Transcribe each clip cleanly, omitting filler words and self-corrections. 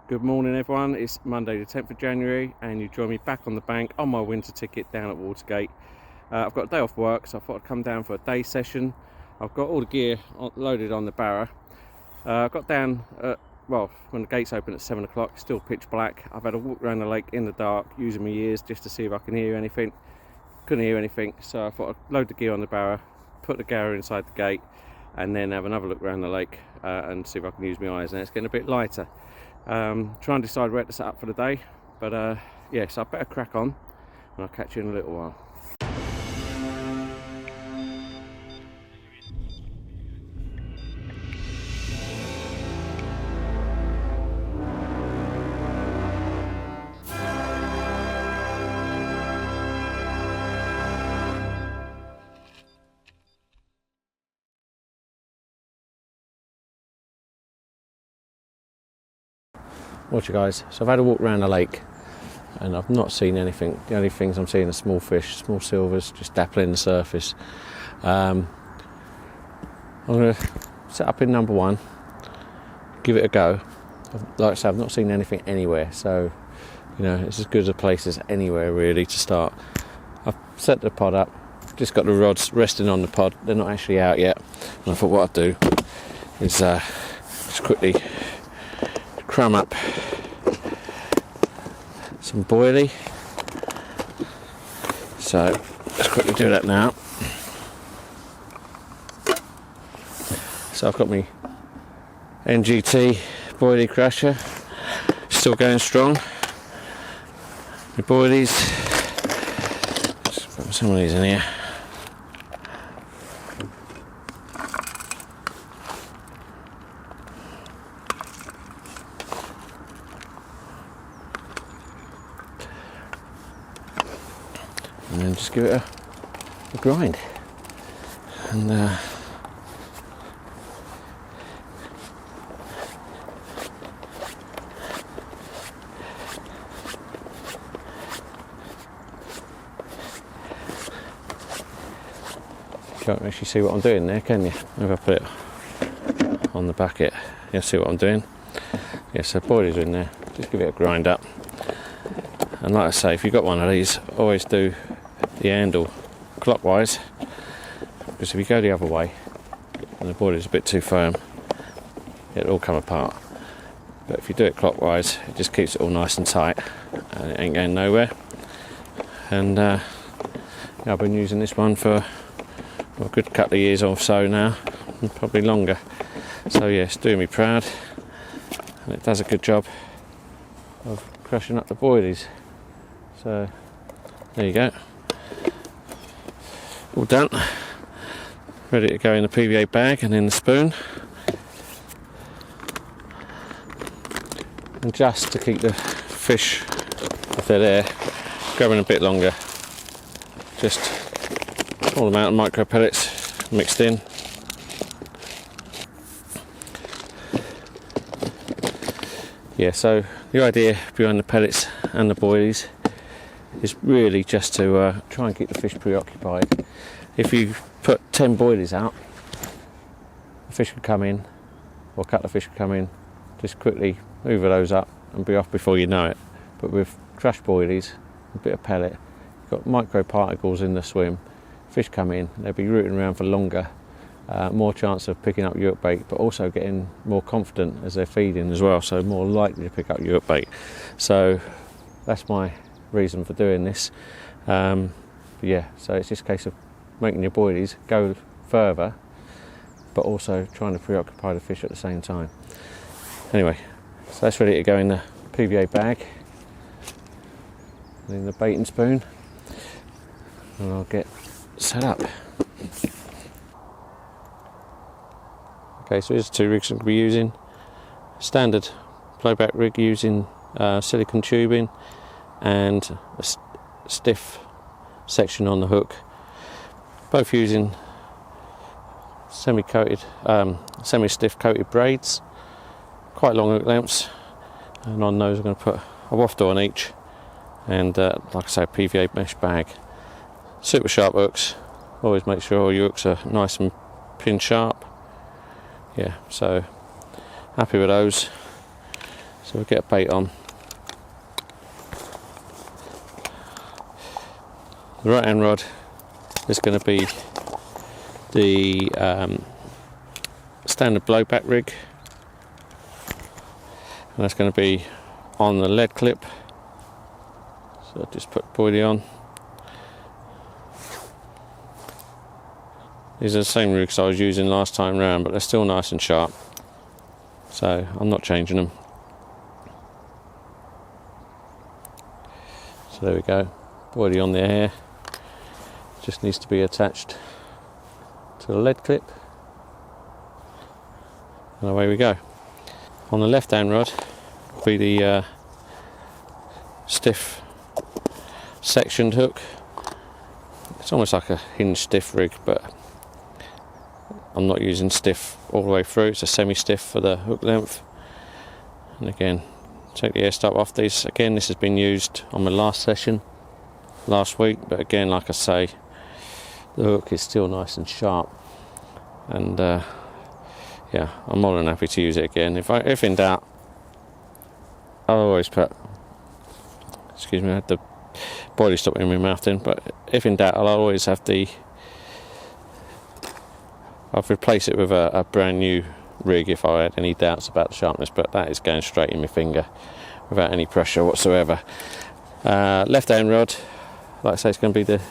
Good morning everyone, it's Monday the 10th of January and you join me back on the bank on my winter ticket down at Watergate. I've got a day off work, so I thought I'd come down for a day session. I've got all the gear loaded on the barrow. I got down, when the gates open at 7 o'clock, still pitch black. I've had a walk around the lake in the dark using my ears just to see if I can hear anything. Couldn't hear anything, so I thought I'd load the gear on the barrow, put the garrow inside the gate and then have another look around the lake and see if I can use my eyes. And it's getting a bit lighter. Try and decide where to set up for the day, but yeah, so I better crack on and I'll catch you in a little while. Watch you guys, so I've had a walk around the lake and I've not seen anything. The only things I'm seeing are small fish, small silvers just dappling the surface. I'm going to set up in number one, give it a go. Like I said, I've not seen anything anywhere, so you know, it's as good a place as anywhere really to start. I've set the pod up, just got the rods resting on the pod, they're not actually out yet, and I thought what I'd do is just quickly crumb up some boilie, so let's quickly do that now. So I've got my NGT boilie crusher still going strong, my boilies, just put some of these in here. And then just give it a grind. And can't actually see what I'm doing there, can you? Maybe I put it on the bucket. You'll see what I'm doing. Yeah, so boilies are in there. Just give it a grind up. And like I say, if you've got one of these, always do the handle clockwise, because if you go the other way and the boiler is a bit too firm, it'll all come apart. But if you do it clockwise, it just keeps it all nice and tight and it ain't going nowhere. And yeah, I've been using this one for a good couple of years or so now, and probably longer. So yeah, it's doing me proud and it does a good job of crushing up the boilies. So there you go, all done, ready to go in the PVA bag and in the spoon. And just to keep the fish, if they're there, grabbing a bit longer, just a small amount of micro pellets mixed in. Yeah, so the idea behind the pellets and the boilies is really just to try and keep the fish preoccupied. If you put 10 boilies out, the fish could come in, or a couple of fish could come in, just quickly hoover those up and be off before you know it. But with crushed boilies, a bit of pellet, you've got micro particles in the swim, fish come in, they'll be rooting around for longer, more chance of picking up York bait, but also getting more confident as they're feeding as well, so more likely to pick up York bait. So that's my reason for doing this. Yeah, so it's just a case of making your boilies go further, but also trying to preoccupy the fish at the same time. Anyway, so that's ready to go in the PVA bag, and in the baiting spoon, and I'll get set up. Okay, so here's 2 rigs I'm going to be using. Standard blowback rig using silicone tubing and a stiff section on the hook, both using semi-coated, semi-stiff coated braids, quite long hook lengths, and on those I'm going to put a wafter on each, and like I say, a PVA mesh bag. Super sharp hooks, always make sure all your hooks are nice and pin sharp. Yeah, so happy with those. So we'll get a bait on. The right hand rod is going to be the standard blowback rig, and that's going to be on the lead clip. So I'll just put buoy on. These are the same rigs I was using last time round, but they're still nice and sharp, so I'm not changing them. So there we go, buoy on the air. Just needs to be attached to the lead clip, and away we go. On the left hand rod will be the stiff sectioned hook. It's almost like a hinge stiff rig, but I'm not using stiff all the way through. It's a semi-stiff for the hook length. And again, take the air stop off these. Again, this has been used on my last session last week, but again, like I say, the hook is still nice and sharp, and yeah, I'm more than happy to use it again. If in doubt, I'll always put, excuse me, I had the boilie stop in my mouth then, but if in doubt, I'll always have I'll replace it with a brand new rig if I had any doubts about the sharpness, but that is going straight in my finger without any pressure whatsoever. Left hand rod, like I say, it's going to be the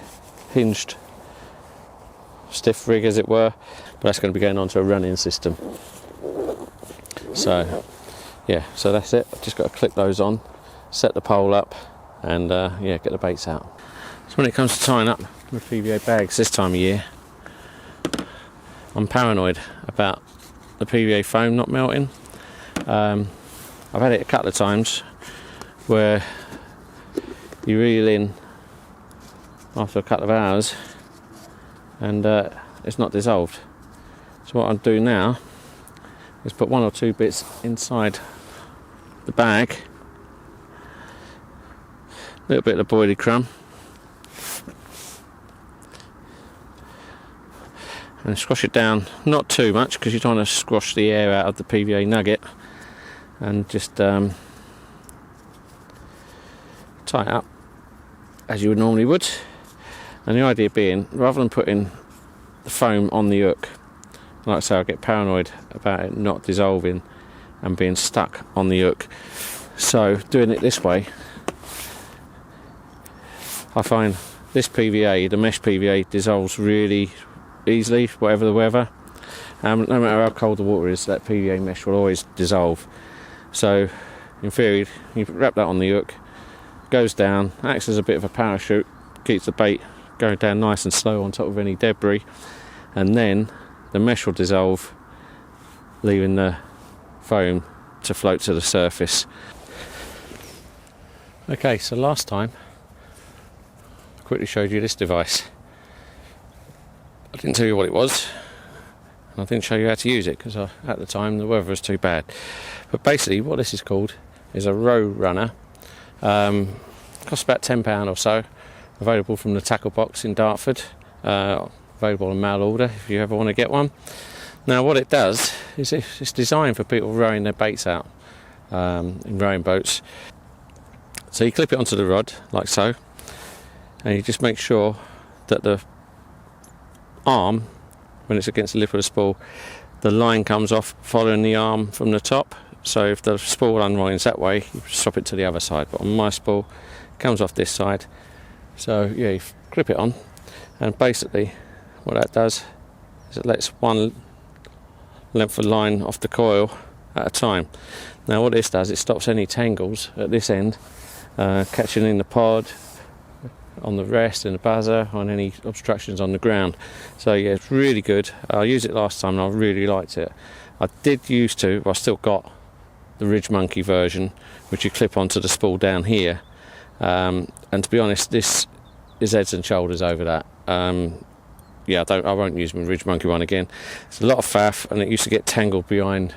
hinged stiff rig as it were, but that's going to be going onto a running system. So yeah, so that's it. I've just got to clip those on, set the pole up, and yeah, get the baits out. So when it comes to tying up the PVA bags this time of year, I'm paranoid about the PVA foam not melting. I've had it a couple of times where you reel in after a couple of hours and it's not dissolved. So what I'll do now is put one or two bits inside the bag, a little bit of boilie crumb, and squash it down, not too much because you don't want to squash the air out of the PVA nugget, and just tie it up as you would normally would. And the idea being, rather than putting the foam on the hook, like I say, I get paranoid about it not dissolving and being stuck on the hook. So doing it this way, I find this PVA, the mesh PVA, dissolves really easily, whatever the weather. No matter how cold the water is, that PVA mesh will always dissolve. So in theory, you wrap that on the hook, goes down, acts as a bit of a parachute, keeps the bait going down nice and slow on top of any debris, and then the mesh will dissolve, leaving the foam to float to the surface. Okay, so last time I quickly showed you this device. I didn't tell you what it was, and I didn't show you how to use it because at the time the weather was too bad. But basically what this is called is a row runner. Costs about £10 or so, available from the tackle box in Dartford, available on mail order if you ever want to get one. Now what it does is it's designed for people rowing their baits out in rowing boats. So you clip it onto the rod like so, and you just make sure that the arm, when it's against the lip of the spool, the line comes off following the arm from the top. So if the spool unwinds that way, you swap it to the other side, but on my spool it comes off this side. So yeah, you clip it on, and basically what that does is it lets one length of line off the coil at a time. Now what this does, it stops any tangles at this end catching in the pod, on the rest, in the buzzer, on any obstructions on the ground. So yeah, it's really good. I used it last time and I really liked it. I did used to, I still got the Ridge Monkey version, which you clip onto the spool down here, and to be honest, this is heads and shoulders over that. Yeah, I won't use my Ridge Monkey one again. It's a lot of faff, and it used to get tangled behind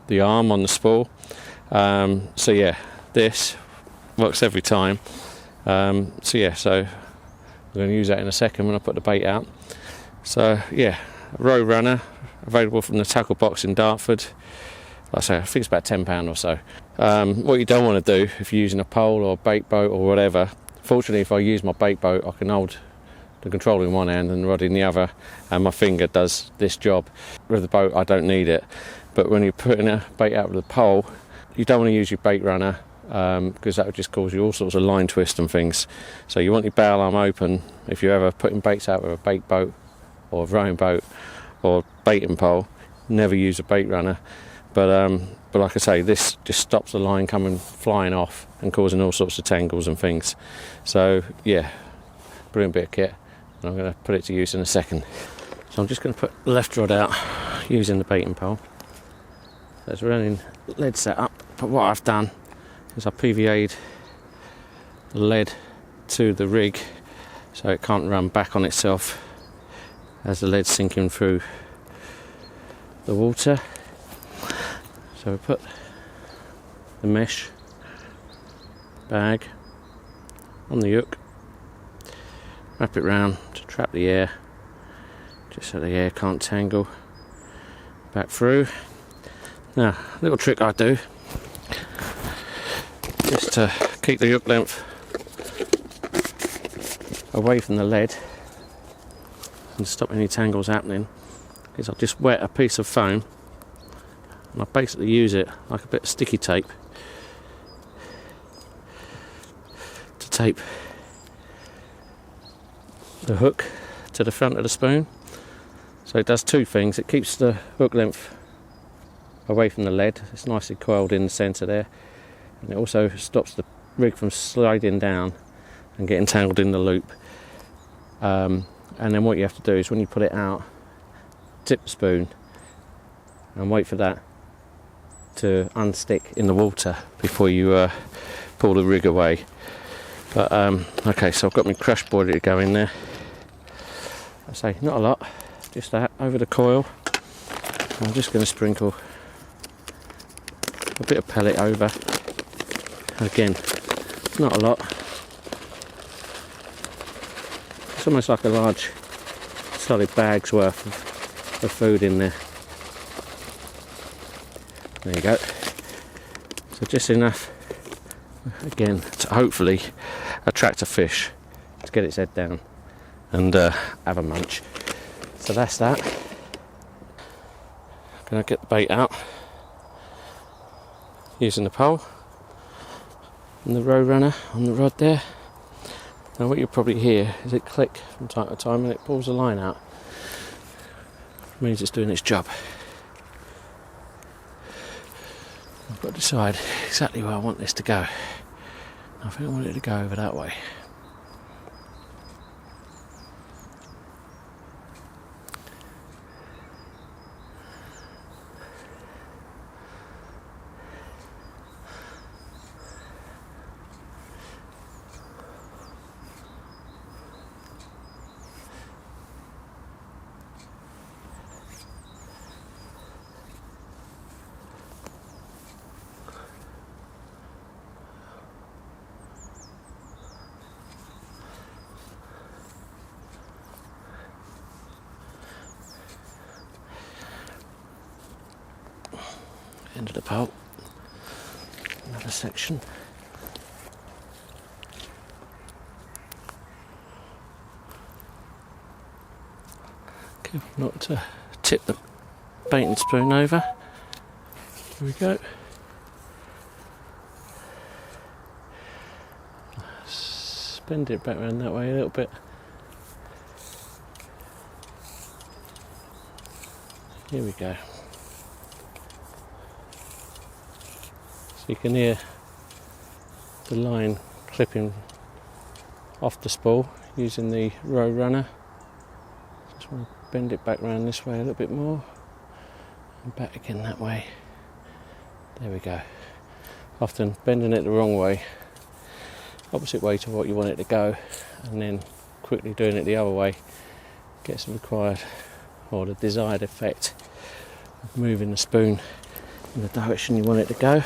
the arm on the spool. So yeah, this works every time. So yeah, so I'm going to use that in a second when I put the bait out. So yeah, a row runner, available from the tackle box in Dartford. like I say, I think it's about £10 or so. What you don't want to do if you're using a pole or a bait boat or whatever, fortunately if I use my bait boat I can hold the control in one hand and the rod in the other, and my finger does this job. With the boat I don't need it, but when you're putting a bait out with a pole, you don't want to use your bait runner, because that would just cause you all sorts of line twist and things. So you want your bail arm open if you're ever putting baits out with a bait boat or a rowing boat or baiting pole. Never use a bait runner, but like I say, this just stops the line coming flying off and causing all sorts of tangles and things. So yeah, brilliant bit of kit, and I'm going to put it to use in a second. So I'm just going to put the left rod out using the baiting pole. So it's running lead set up, but what I've done is I PVA'd the lead to the rig so it can't run back on itself as the lead's sinking through the water. So we put the mesh bag on the hook, wrap it round to trap the air, just so the air can't tangle back through. Now, a little trick I do, just to keep the hook length away from the lead and stop any tangles happening, is I'll just wet a piece of foam and I basically use it like a bit of sticky tape to tape the hook to the front of the spoon. So it does two things: it keeps the hook length away from the lead, it's nicely coiled in the centre there, and it also stops the rig from sliding down and getting tangled in the loop. And then what you have to do is when you put it out, tip the spoon and wait for that to unstick in the water before you pull the rig away. But okay, so I've got my crush boiler going there. I say not a lot, just that over the coil. I'm just going to sprinkle a bit of pellet over. Again, not a lot. It's almost like a large solid bag's worth of food in there. There you go. So just enough, again, to hopefully attract a fish to get its head down and have a munch. So that's that. Gonna get the bait out using the pole and the row runner on the rod there. Now what you'll probably hear is it click from time to time and it pulls the line out. It means it's doing its job. I've got to decide exactly where I want this to go. I think I want it to go over that way. End of the pole, another section. Careful not to tip the baiting spoon over. Here we go. Bend it back around that way a little bit. Here we go. You can hear the line clipping off the spool using the row runner. Just want to bend it back around this way a little bit more and back again that way. There we go. Often bending it the wrong way, opposite way to what you want it to go, and then quickly doing it the other way gets the required or the desired effect of moving the spoon in the direction you want it to go.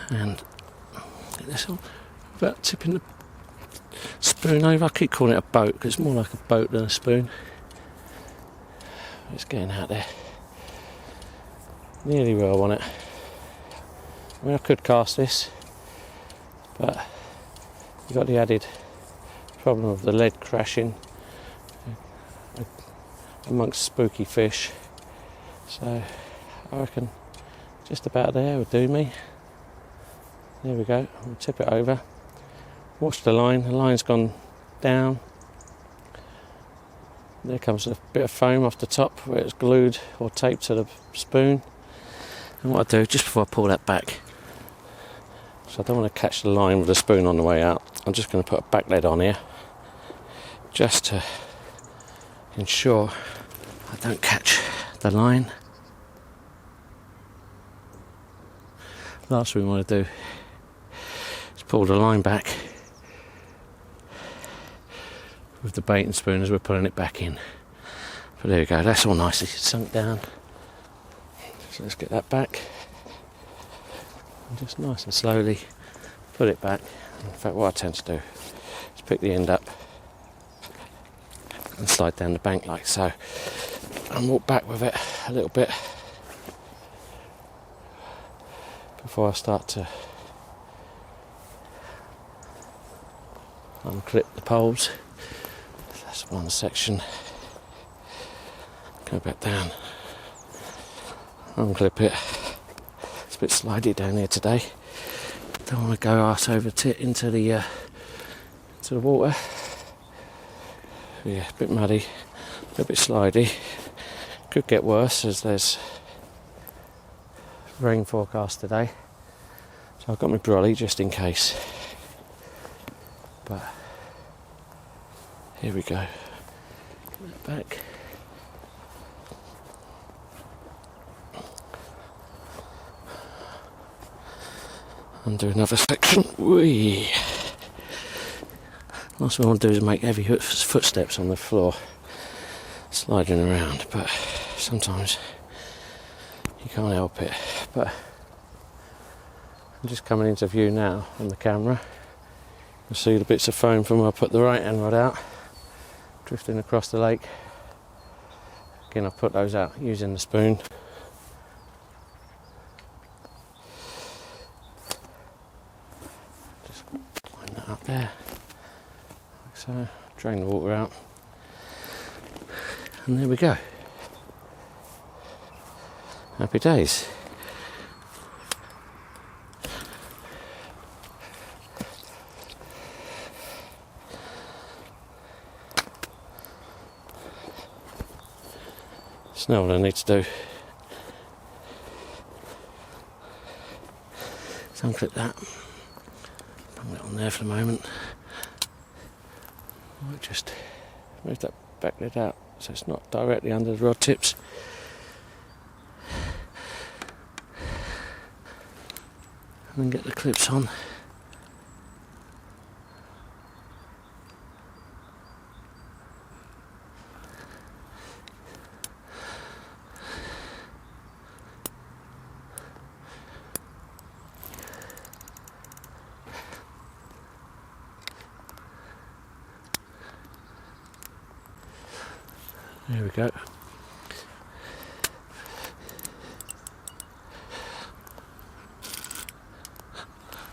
And get this on without tipping the spoon over. I keep calling it a boat because it's more like a boat than a spoon. It's getting out there. nearly where I want it. I mean, I could cast this, but you've got the added problem of the lead crashing amongst spooky fish. So I reckon just about there would do me. There we go. I'll tip it over. Watch the line. The line's gone down. There comes a bit of foam off the top where it's glued or taped to the spoon. And what I do, just before I pull that back, so I don't want to catch the line with the spoon on the way out, I'm just going to put a back lead on here, just to ensure I don't catch the line. Last thing we want to do is pull the line back with the baiting spoon as we're pulling it back in. But there we go, that's all nicely sunk down. So let's get that back. And just nice and slowly put it back. In fact, what I tend to do is pick the end up and slide down the bank like so, and walk back with it a little bit before I start to unclip the poles. That's one section. Go back down, unclip it. It's a bit slidey down here today. Don't want to go arse over into the water. Yeah, a bit muddy, a bit slidey. Could get worse as there's rain forecast today. So I've got my brolly just in case. But here we go. Get that back. Undo another section. Whee! Last thing I want to do is make heavy footsteps on the floor, sliding around, but sometimes you can't help it. But I'm just coming into view now on the camera. You'll see the bits of foam from where I put the right hand rod out, drifting across the lake. Again, I put those out using the spoon. Just line that up there. So, drain the water out, and there we go. Happy days. So now what I need to do is unclip that, put it on there for the moment. I'll just move that back lid out so it's not directly under the rod tips. And then get the clips on. There we go.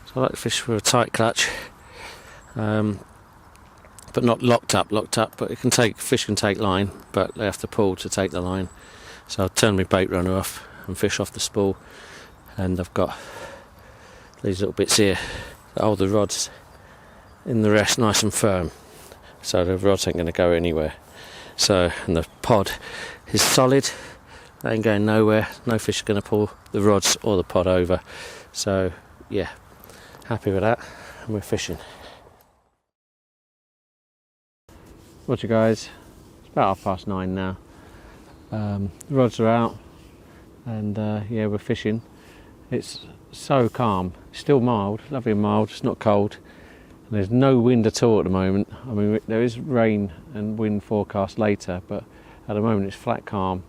So I like to fish with a tight clutch, but not locked up. But fish can take line, but they have to pull to take the line. So I'll turn my bait runner off and fish off the spool, and I've got these little bits here that hold the rods in the rest nice and firm, so the rods ain't going to go anywhere. So, and the pod is solid, they ain't going nowhere, no fish are going to pull the rods or the pod over. So yeah, happy with that, and we're fishing. Watch you guys, it's about 9:30 now. The rods are out, and yeah, we're fishing. It's so calm, still mild, lovely and mild, it's not cold. There's no wind at all at the moment. I mean, there is rain and wind forecast later, but at the moment it's flat calm.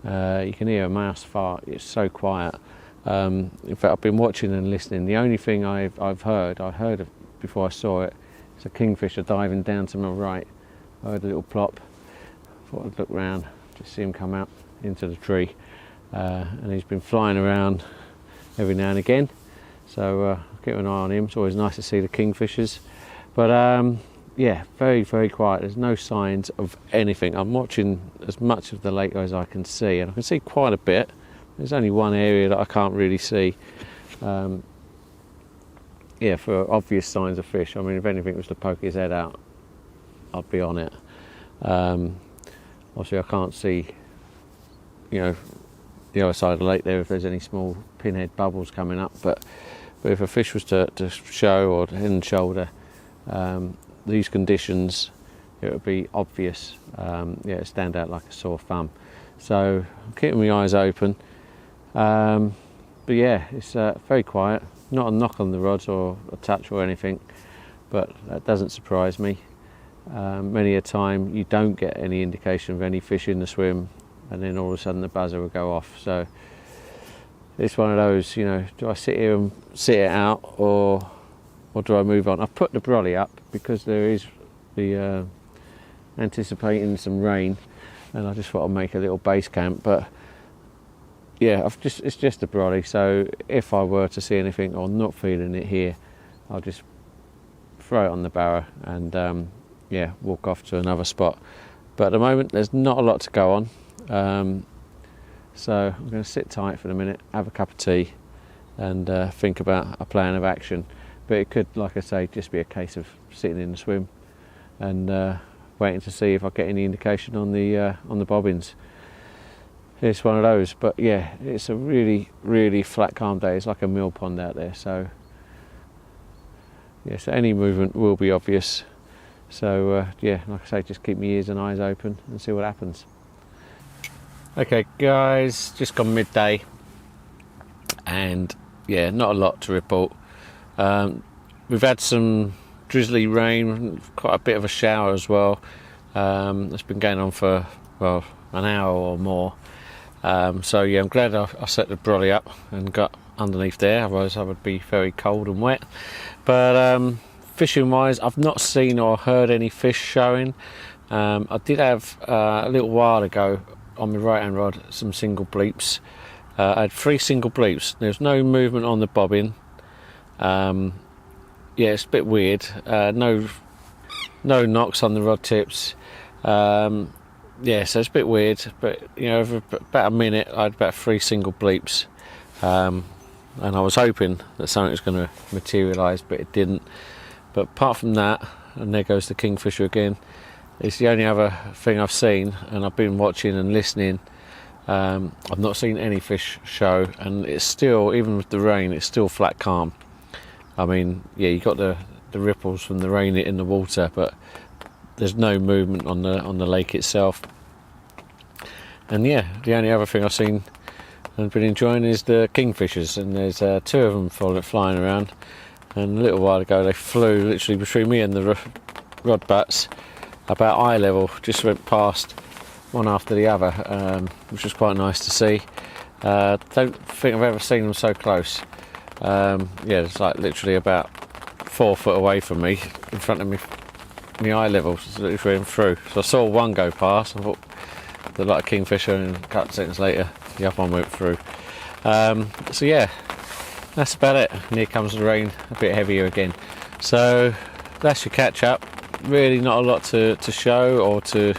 You can hear a mouse fart, it's so quiet. In fact, I've been watching and listening. The only thing I heard it before I saw it, it's a kingfisher diving down to my right. I heard a little plop, thought I'd look round, just see him come out into the tree. and he's been flying around every now and again, so keep an eye on him. It's always nice to see the kingfishers, but yeah, very, very quiet. There's no signs of anything. I'm watching as much of the lake as I can see, and I can see quite a bit. There's only one area that I can't really see, yeah, for obvious signs of fish. I mean, if anything was to poke his head out, I'd be on it. Obviously I can't see, you know, the other side of the lake there if there's any small pinhead bubbles coming up, but if a fish was to show, or head and shoulder, these conditions, it would be obvious. Yeah, it'd stand out like a sore thumb. So I'm keeping my eyes open, but yeah, it's very quiet. Not a knock on the rods or a touch or anything, but that doesn't surprise me. Many a time you don't get any indication of any fish in the swim, and then all of a sudden the buzzer will go off. So it's one of those, you know, do I sit here and sit it out, or do I move on? I've put the brolly up because there is the anticipating some rain, and I just thought I'd make a little base camp. But yeah, it's just a brolly, so if I were to see anything or not feeling it here, I'll just throw it on the barrow and yeah, walk off to another spot. But at the moment there's not a lot to go on, so I'm going to sit tight for the minute, have a cup of tea, and think about a plan of action. But it could, like I say, just be a case of sitting in the swim and waiting to see if I get any indication on the bobbins. It's one of those. But yeah, it's a really, really flat, calm day. It's like a mill pond out there, so yeah, so any movement will be obvious. So yeah, like I say, just keep my ears and eyes open and see what happens. Okay guys, just gone midday, and yeah, not a lot to report. We've had some drizzly rain, quite a bit of a shower as well. It's been going on for, well, an hour or more. So yeah, I'm glad I set the brolly up and got underneath there, otherwise I would be very cold and wet. But fishing wise, I've not seen or heard any fish showing. I did have a little while ago on my right hand rod some single bleeps. I had 3 single bleeps. There's no movement on the bobbin. Yeah, it's a bit weird. No knocks on the rod tips. Yeah, so it's a bit weird, but you know, over about a minute I had about 3 single bleeps, and I was hoping that something was going to materialise, but it didn't. But apart from that, and there goes the kingfisher again, it's the only other thing I've seen, and I've been watching and listening. I've not seen any fish show, and it's still, even with the rain, it's still flat calm. I mean, yeah, you got the ripples from the rain in the water, but there's no movement on the lake itself. And yeah, the only other thing I've seen and been enjoying is the kingfishers, and there's 2 of them flying around. And a little while ago they flew literally between me and the rod butts about eye level, just went past one after the other, which was quite nice to see. Don't think I've ever seen them so close. Yeah, it's like literally about 4 foot away from me, in front of me, my eye level, just literally went through. So I saw one go past, I thought they're like a kingfisher, and a couple of seconds later the other one went through. So yeah, that's about it. And here comes the rain, a bit heavier again. So that's your catch up. Really not a lot to show or to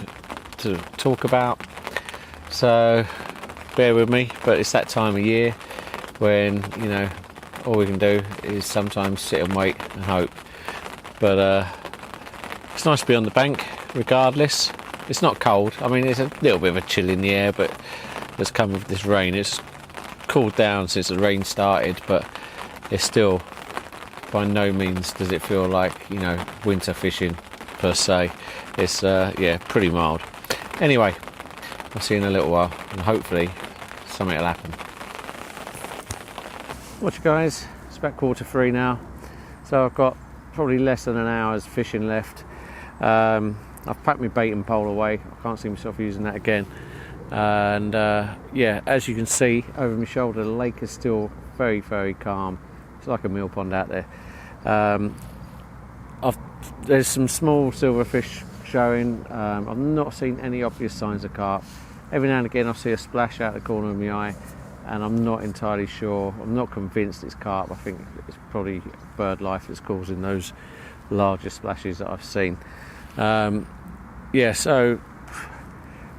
talk about. So bear with me, but it's that time of year when, you know, all we can do is sometimes sit and wait and hope. But it's nice to be on the bank regardless. It's not cold. I mean, it's a little bit of a chill in the air, but it's come with this rain. It's cooled down since the rain started, but it's still, by no means does it feel like, you know, winter fishing per se. It's yeah, pretty mild. Anyway, I'll see you in a little while, and hopefully something will happen. Watch guys, it's about 3:15 now, so I've got probably less than an hour's fishing left. I've packed my bait and pole away. I can't see myself using that again. And yeah, as you can see over my shoulder, the lake is still very, very calm. It's like a mill pond out there. There's some small silverfish showing. I've not seen any obvious signs of carp. Every now and again I see a splash out the corner of my eye, and I'm not entirely sure, I'm not convinced it's carp. I think it's probably bird life that's causing those larger splashes that I've seen. Yeah, so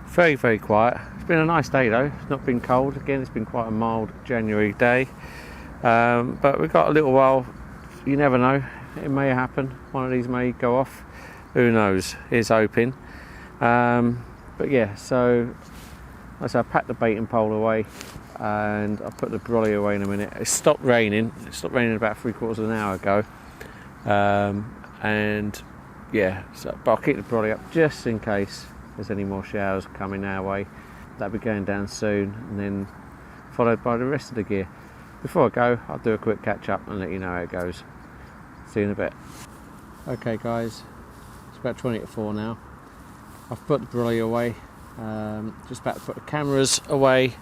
very, very quiet. It's been a nice day though. It's not been cold. Again, it's been quite a mild January day. But we've got a little while. You never know. It may happen. One of these may go off. Who knows? Here's hoping. But yeah, so as I packed the baiting pole away and I put the brolly away in a minute. It stopped raining. It stopped raining about 3/4 of an hour ago. And yeah, so, but I'll keep the brolly up just in case there's any more showers coming our way. That'll be going down soon, and then followed by the rest of the gear. Before I go, I'll do a quick catch up and let you know how it goes. See you in a bit. Okay guys, it's about 20 to 4 now. I've put the brolly away, just about to put the cameras away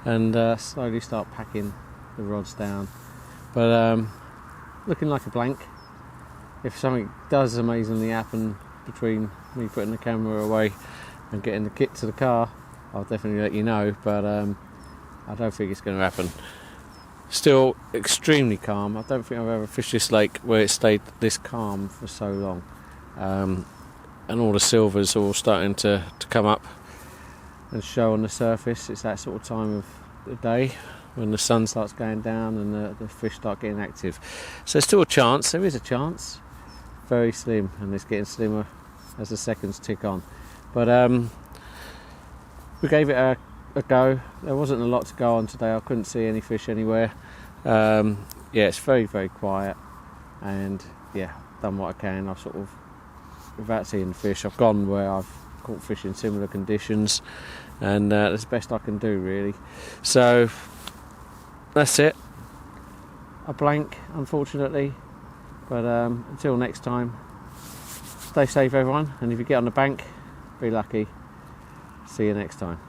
and slowly start packing the rods down. But looking like a blank. If something does amazingly happen between me putting the camera away and getting the kit to the car, I'll definitely let you know, but I don't think it's going to happen. Still extremely calm. I don't think I've ever fished this lake where it stayed this calm for so long. And all the silvers are all starting to come up and show on the surface. It's that sort of time of the day when the sun starts going down and the fish start getting active. So there's still a chance, there is a chance. Very slim, and it's getting slimmer as the seconds tick on. But we gave it a go. There wasn't a lot to go on today. I couldn't see any fish anywhere. Yeah, it's very, very quiet, and yeah, done what I can. I've sort of, without seeing the fish, I've gone where I've caught fish in similar conditions, and that's the best I can do really. So that's it. A blank, unfortunately, but until next time, stay safe everyone, and if you get on the bank, be lucky. See you next time.